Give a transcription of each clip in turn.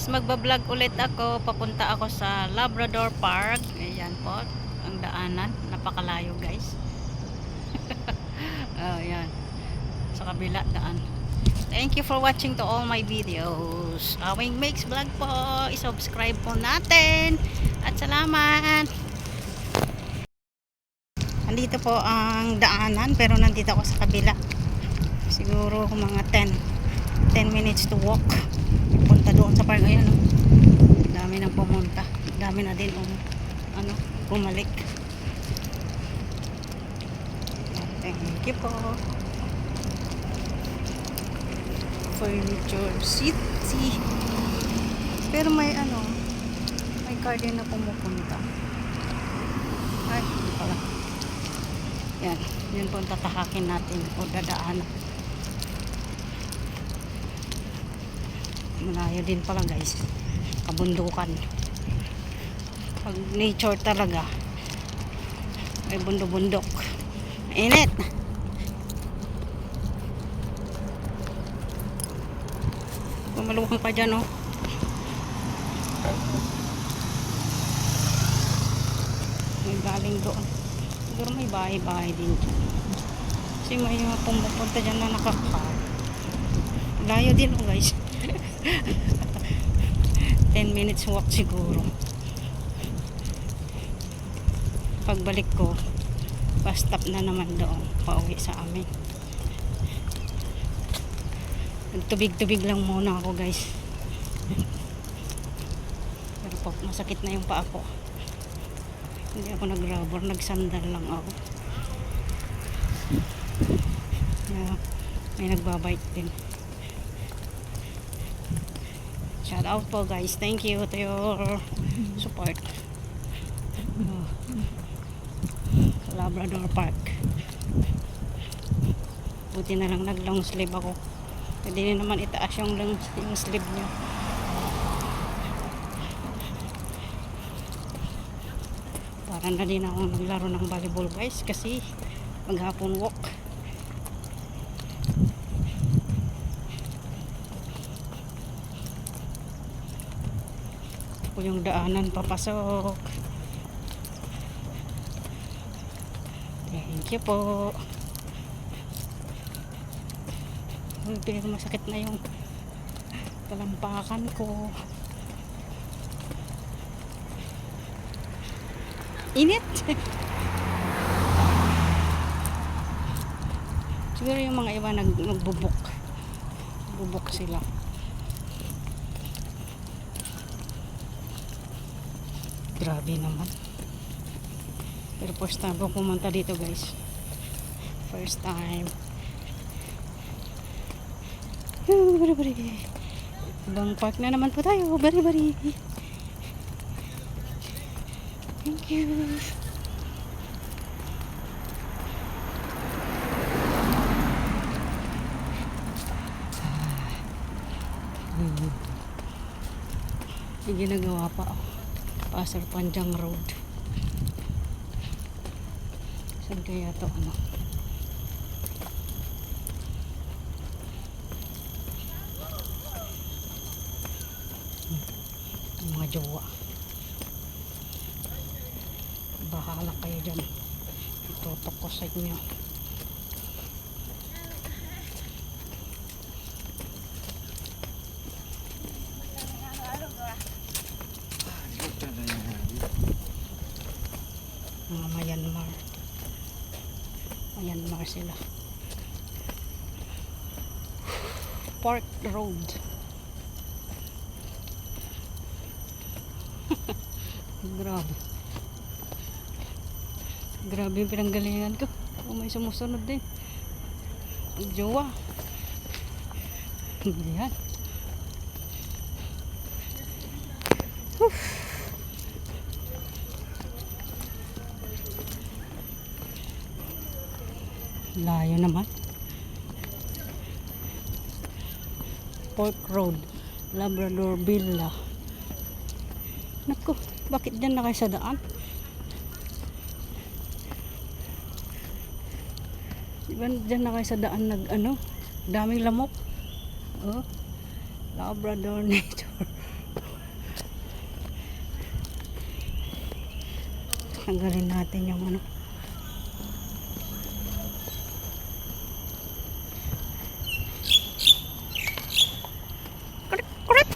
magbablog ulit ako. Papunta ako sa Labrador Park. Ayan po, ang daanan. Napakalayo guys. Ayan. Sa kabila daan. Thank you for watching to all my videos. Awing Mix Vlog po. I-subscribe po natin. At salamat. Andito po ang daanan pero nandito ako sa kabila. Siguro mga 10 minutes to walk. Punta doon sa park. Ayan, oh. Dami nang pumunta. Dami na din bumalik. Thank you po. Furniture City. Pero may may car din na pumupunta. Ay, hindi pala. Yan. Yun po ang tatahakin natin o dadaan. Malayo din pala guys. Kabundukan. Pag nature talaga ay bundok-bundok. Init. Maluwang pa dyan, oh. May galing doon. Siguro may bahay-bahay din dyan. Kasi may mga pumupunta dyan na nakakar. Layo din, oh guys. 10 minutes walk siguro. Pagbalik ko, bus stop na naman doon. Pauwi sa amin. Nagtubig-tubig lang muna ako guys. Pero po, masakit na yung paa ko. Hindi ako nag-rubber, nagsandal lang ako. May nagbabike din. Shout out po guys. Thank you to your support. Labrador Park. Buti na lang nag long sleeve ako. Pwede na naman itaas yung sleeve nyo. Para na din ako naglaro ng volleyball guys. Kasi maghapon walk. Ito po yung daanan papasok. Thank you po. Pero masakit na yung talampakan ko. Init. Siguro yung mga iba nagbubuk. Bubuk sila. Grabe naman. Pero first time ko pumunta dito guys. First time. Bari-bari. Ibang park na naman po tayo. Bari-bari. Thank you. May ginagawa pa. Pasar Panjang Road. Saan kaya to mga jowa. Bahala kayo dyan. Itutok ko sa inyo. Mga Myanmar sila. Park Road. Grabe yung pinanggalingan ko. May sumusunod din. Ang jowa. Yan. Layo naman. Park Road, Labrador Villa. Naku, bakit dyan na kayo sa daan? Diba dyan na kayo sa daan daming lamok. Oh, Labrador Nature Tanggalin natin yung ano. Kurik, kurik.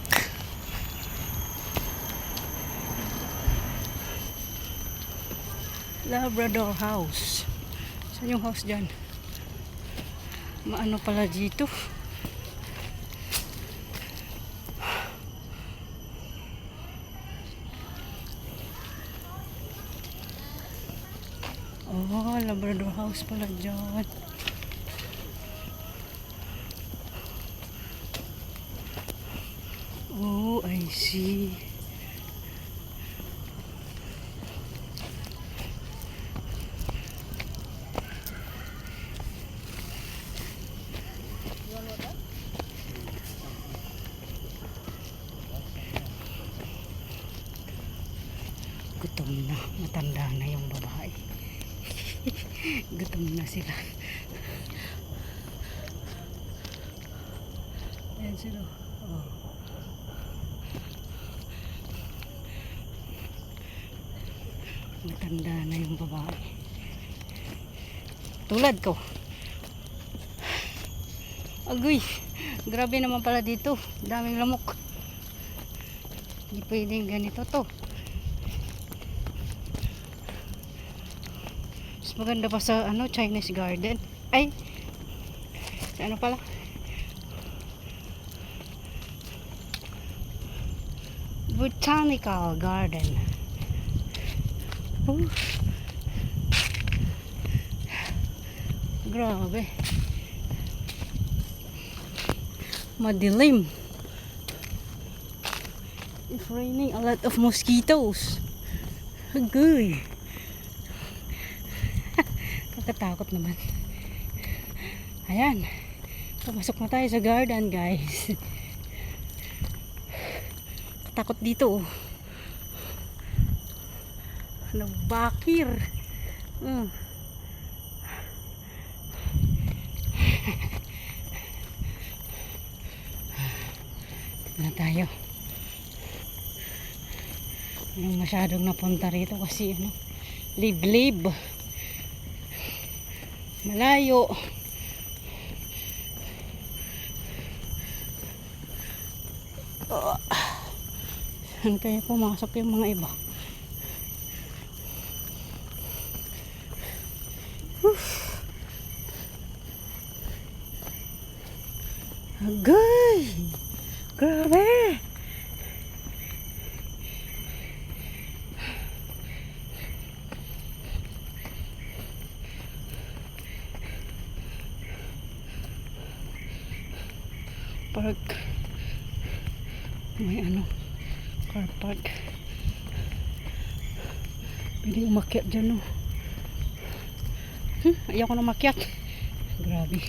Labrador house. Saan yung house dyan? Maano pala dito? Oh, Labrador house pala dyan. Oh, I see. Gutom na. Matanda na yung babae. Gutom na sila. Ayan sila. Oh. Matanda na yung babae. Tulad ko. Agoy. Grabe naman pala dito. Daming lamok. Hindi pwedeng ganito to. Mas maganda pa sa ano, Chinese garden. Ay. Sa ano pala? Botanical garden. Oh. Grabe. Madilim. It's raining a lot of mosquitoes. Agoy. Nakatakot naman. Ayan. Papasok na tayo sa garden, guys. Takot dito. Nabakir. Dito na tayo. Hindi masyadong napunta rito kasi ano, liblib. Malayo. Saan kaya pumasok yung mga iba? Agay! Grabe! Park. May ano, car park. Pwede umakyat dyan, no? Ayaw ko na umakyat. Grabe.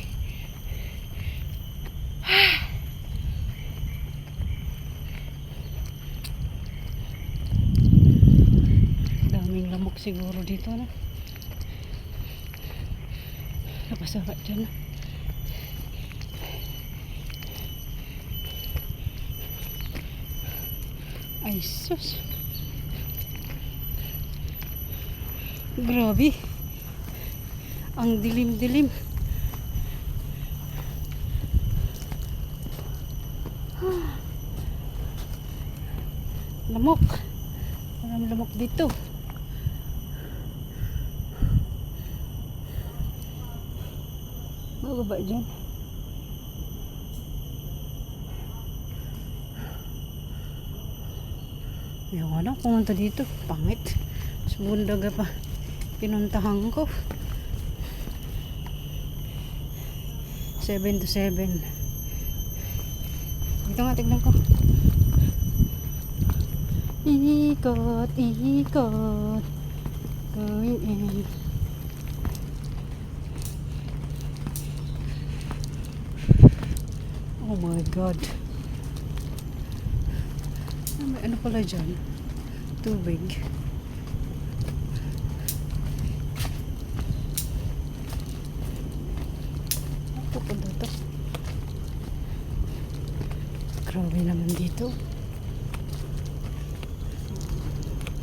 Daming lamok siguro dito, no? Napasarap dyan, no? Ay, sus. Grabe. Ang dilim-dilim. Lamok. Parang lamok dito. Bababa dyan. Yung ano, pumunta dito. Pangit. Mas bundaga pa. Pinuntahan ko. 7 to 7. Dito nga, tignan ko. Ikot, ikot. Going in. Oh my God. May ano pala dyan? Tubig. Pupunta to. Grabe naman dito.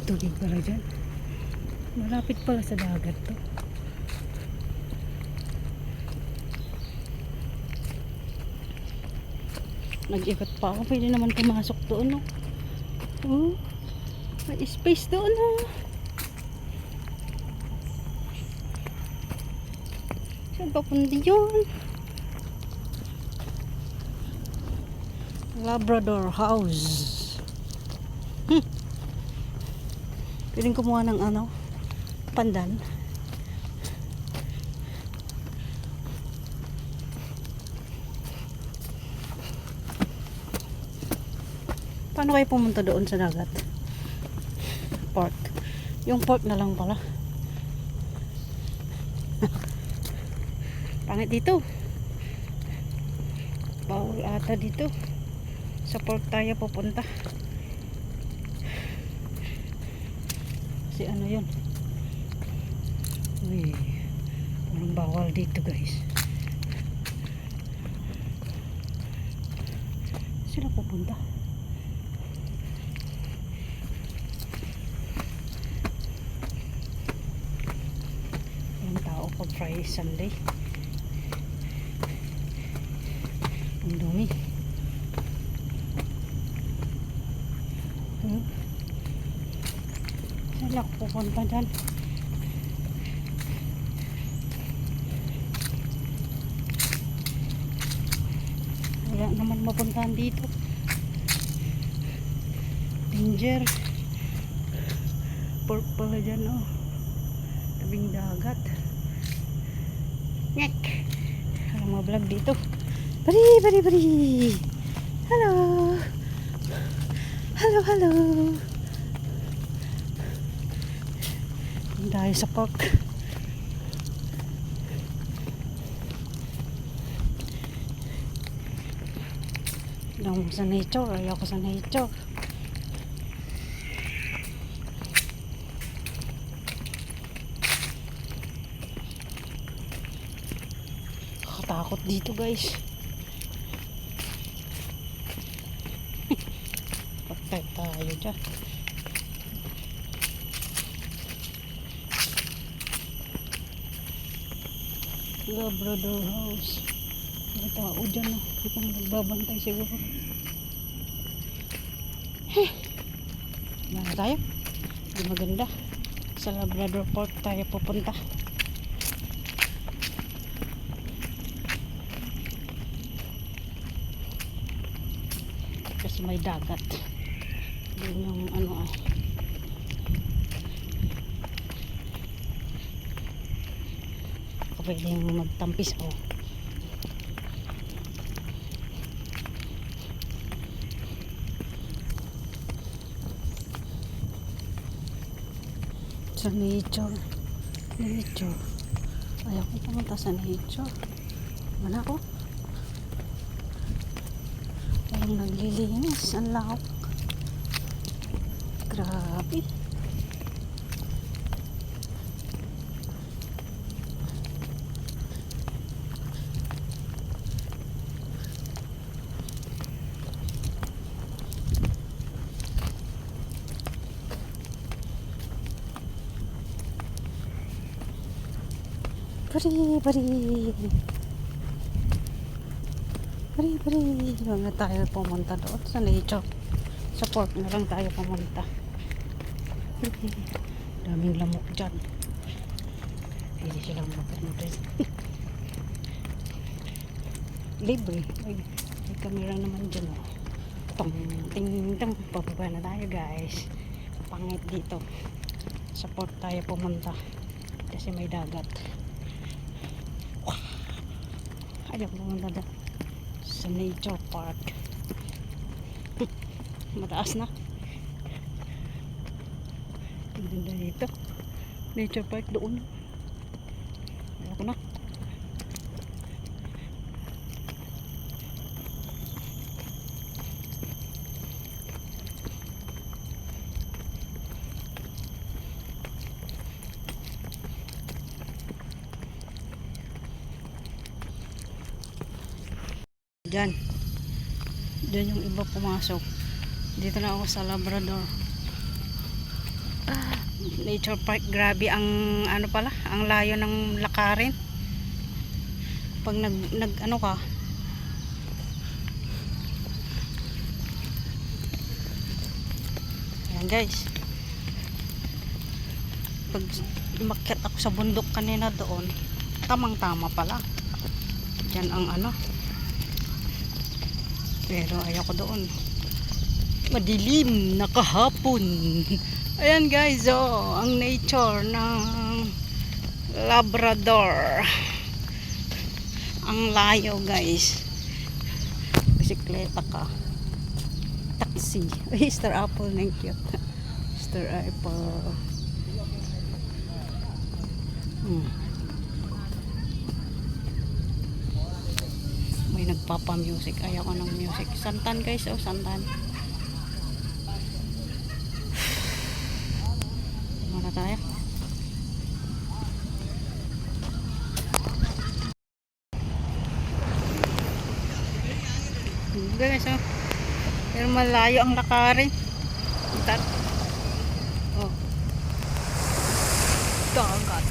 Tubig pala dyan. Malapit pala sa dagat to. Nag-ikot pa ako. Pwede naman pumasok doon, no? Oh, may space doon, no? Saan ba pundi yun? Labrador house. Pwedeng kumuha ng ano, pandan. Paano kayo pumunta doon sa dagat? Park. Yung park na lang pala. Pangit dito. Bawal ata dito. Sa park tayo pupunta. Kasi ano yun? Uy, parang bawal dito guys. Sila pupunta. Yung tao pag Friday, Sunday. Ang dumi. Saan ako pupunta dyan? Wala naman mapuntahan dito. Danger. Pork pala dyan, oh. Tabing dagat. Nyek. Walang mablog dito. Bari, bari, bari. Hello. Hello, hello. Dahil sa park. Lang sa nature. Ayaw ko sa nature. Takot dito guys. Patay tayo dyan. Labrador house. May tao dyan, no? Itong nagbabantay siguro. Mana tayo? Di maganda. Sa Labrador Park tayo pupunta. Kasi may dagat. Yun yung ano ay. Pwede yung magtampis ako. Sa nature. Nature. Ayaw ko pumunta sa nature. Wala ko. Parang naglilinis. Ang lawak. Grabe. Bari, bari. Bari, bari. Huwag na tayo pumunta doon sa nature. Sa park na lang tayo pumunta. Daming lamok dyan. Pwede silang mapunta. Libre. May camera naman dyan. Oh. Tong, ting, tong. Pababa na tayo guys. Pangit dito. Sa park tayo pumunta. Kasi may dagat. Ayaw pumunta doon sa nature park. Mataas na. Ganda dito. Nature park doon. Ayaw ko na. Diyan. Diyan yung iba pumasok. Dito na ako sa Labrador. nature park. Grabe ang ano pala, ang layo ng lakarin pag nag ano ka. Ayan guys, pag umakyat ako sa bundok kanina doon, tamang tama pala dyan ang ano, pero ayoko doon, madilim, nakahapon. Ayan guys, oh, ang nature ng Labrador. Ang layo guys. Bisikleta ka. Taxi. Star Apple, thank you. Star Apple. May nagpapa-music. Ayaw ko ng music. Santan guys, oh, santan. Muna tayo. Guys, oh. Pero malayo ang lakarin. Oh. Dagat.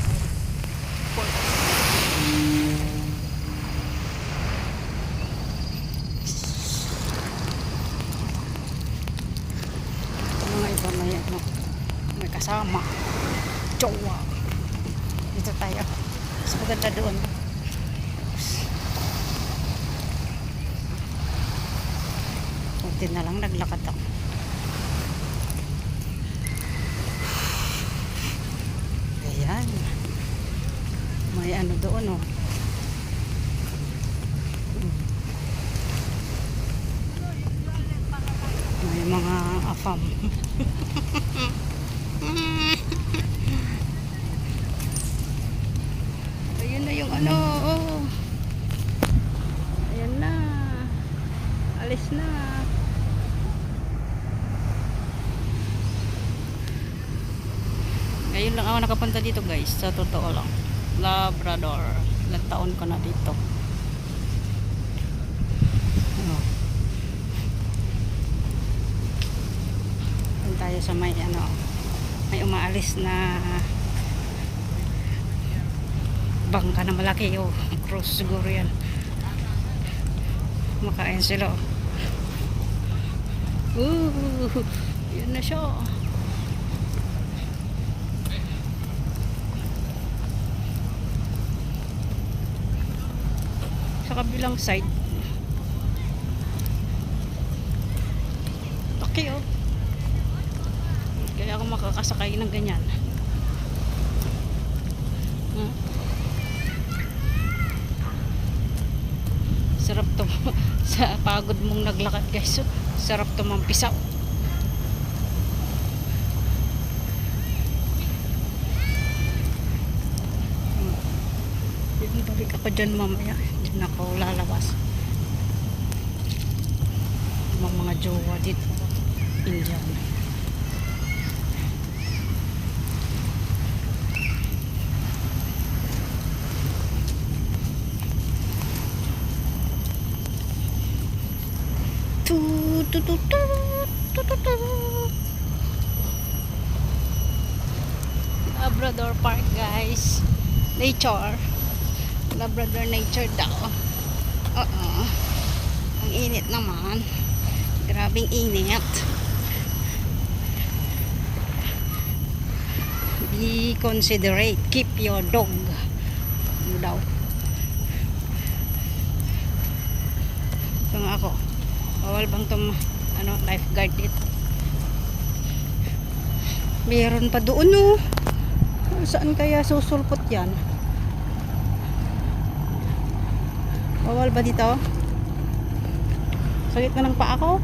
Mga iba may ano, may kasama. Jowa. Dito tayo. Mas maganda doon. Kunti na lang naglakad ako. Ayan. May ano doon, oh. May mga afam. Ayun na yung ano, oh. Ayan na. Alis na. Ngayon lang ako nakapunta dito guys, sa totoo lang. Labrador. Ilang taon ko na dito. Oh. Doon tayo sa may ano, may umaalis na bangka na malaki, oh. Cross siguro yan. Makain sila. Yun na siya. Sa kabilang side, okay, oh. Kaya ako makakasakay ng ganyan. Sarap to. Sa pagod mong naglakad guys, so, sarap to mampisaw. Balik ako dyan mamaya. Dyan ako lalabas. Mga jowa dito. Indian. Labrador Park guys. Nature. Labrador nature daw. Ang init naman. Grabing init. Be considerate. Keep your dog. Ano daw. Ito nga ako. Bawal bang itong ano, lifeguard dito? Meron pa doon, oh. Saan kaya susulpot yan? Bawal ba dito? Sakit na ng paa ko.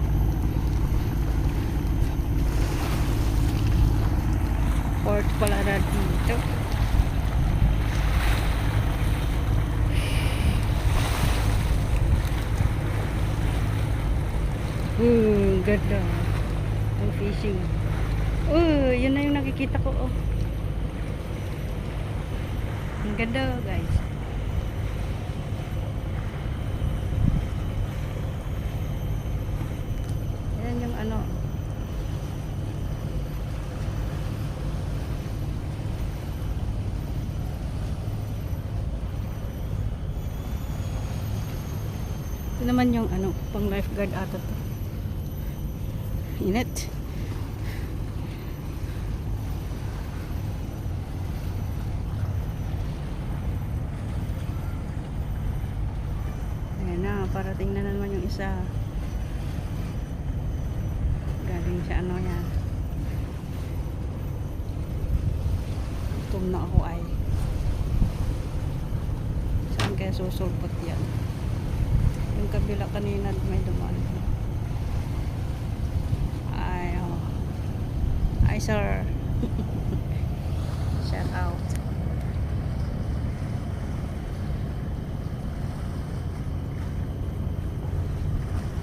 Port pala na dito. Ganda. Ang fishing. Yun na yung nakikita ko, oh. Ang ganda guys. Yan yung ano. naman yung ano, pang lifeguard ata to. Init. Ayan na, parating na naman yung isa. Galing sa ano yan. Gutom na ako ay. Saan kaya susulpot yan? Yung kabila kanina may dumaan. Ay, oh. Hi sir. Shout out.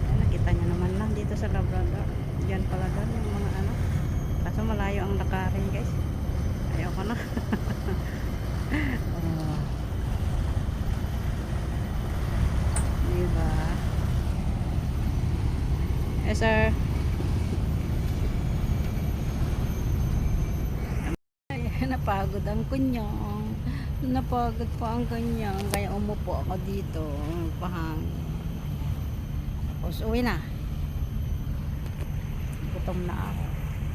Ayan, nakita nyo naman lang dito sa Labrador. Diyan pala doon yung mga ano. Kaso malayo ang lakarin guys. Ayaw ko na. Oh. Diba? Yes sir. Ay, napagod ang kunyang. Napagod pa ang kanyang. Kaya umupo ako dito. Pahang. Tapos uwi na. Gutom na ako.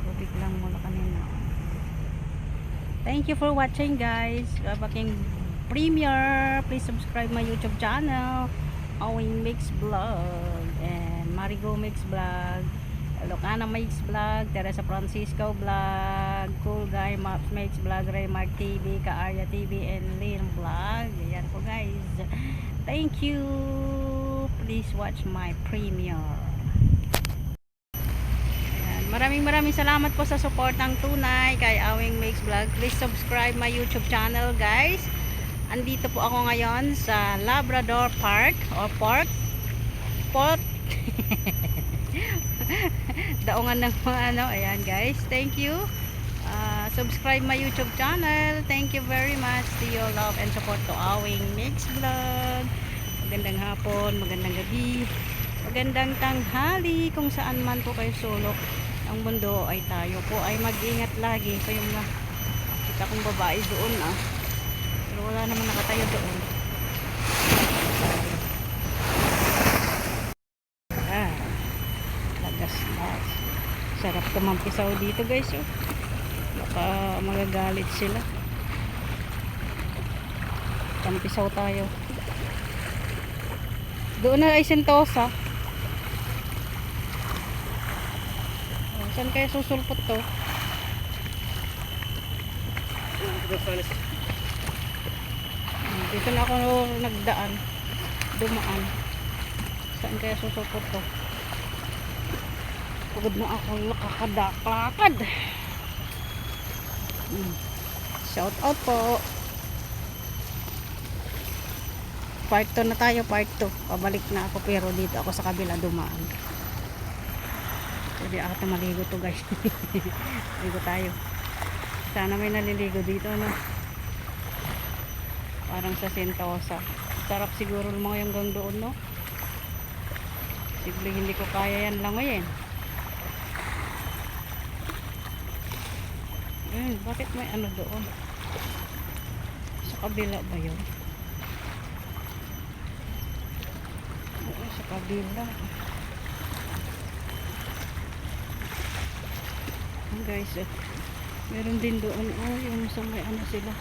Tubig lang muna kanina. Thank you for watching guys. Babaking Premier. Please subscribe my YouTube channel. Owing Mix Vlog. And Marigo Mix Vlog. Lucana Mix Vlog. Teresa Francisco Vlog. Cool Guy Maps Mix Vlog. Raymark TV. Kaarya TV. And Lynn Vlog. Ayan po guys. Thank you. Please watch my Premier. Maraming salamat po sa support ng tunay kay Awing Makes Vlog. Please subscribe my YouTube channel guys. Andito po ako ngayon sa Labrador Park or Port daungan ng mga ano. Ayan guys, thank you. Subscribe my YouTube channel. Thank you very much to your love and support to Awing Makes Vlog. Magandang hapon, magandang gabi, magandang tanghali kung saan man po kayo sulok ang mundo ay tayo po ay mag-ingat lagi. So yung kita kong babae doon pero wala naman nakatayo doon. Lagas. Sarap tumampisaw dito guys. Baka magagalit sila. Tampisaw tayo. Doon na ay Sentosa. Saan kaya susulpot to? Dito na ako nagdaan. Dumaan. Saan kaya susulpot to? Pagod na ako lakad. Shout out po. Part 2 na tayo, part 2. Pabalik na ako pero dito ako sa kabila dumaan. Pwede ata maligo to guys. Ligo tayo. Sana may naliligo dito no. Parang sa Sentosa. Sarap siguro mga yung hanggang doon no. Siguro hindi ko kaya yan lang ngayon. Bakit may ano doon? Sa kabila ba yun? Sa kabila. Guys, meron din doon yung sa may ano sila.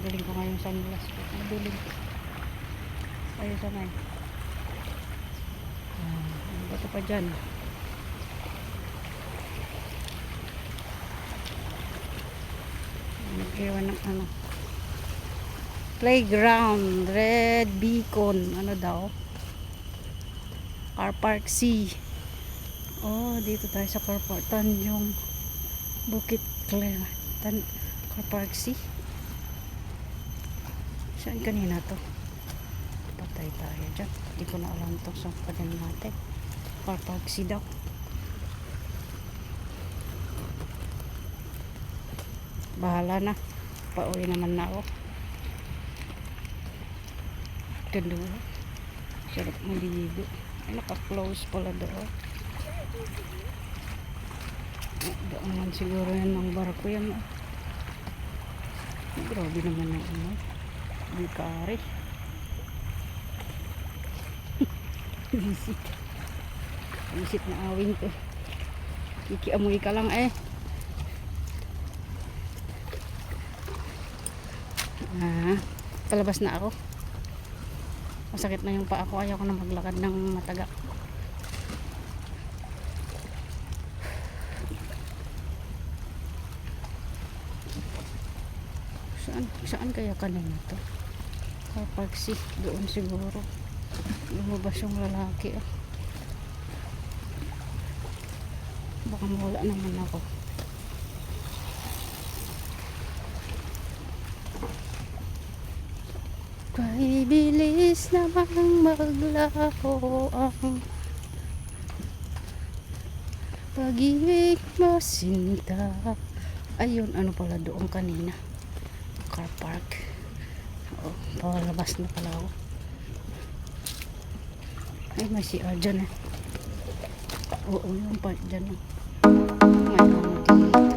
Galing ko nga yung sunglass ko. Madilim. Ayun sa may. Bato pa dyan. Nag-iwan ng ano. Playground. Red Beacon. Ano daw? Car Park C. Oh, dito tayo sa Car Park Tanjong Bukit Clear. Car Park C. Saan kanina to? Patay tayo dyan. Hindi ko na alam to. Saan pa din natin? Car Park C daw. Bahala na. Pauwi naman na ako. Ganda. Sarap maligo. Ay, naka-close pala doon. Doon naman siguro yan ng barko yan. Grabe naman ang ano. May kare. Visit. Visit na awing to. Kikiamoy ka lang eh. Palabas na ako. Masakit na yung paa ko. Ayaw ko na maglakad ng mataga. Saan kaya kanina to? Kapag doon siguro. Lumabas yung lalaki. Baka mawala naman ako. Kay bilis namang maglaho ang pag-ibig mo, sinta. Ayun, ano pala doon kanina? Car park. Oo, palabas na pala ako. Ay, may CR dyan eh. Oo, yung part dyan. May ano dito.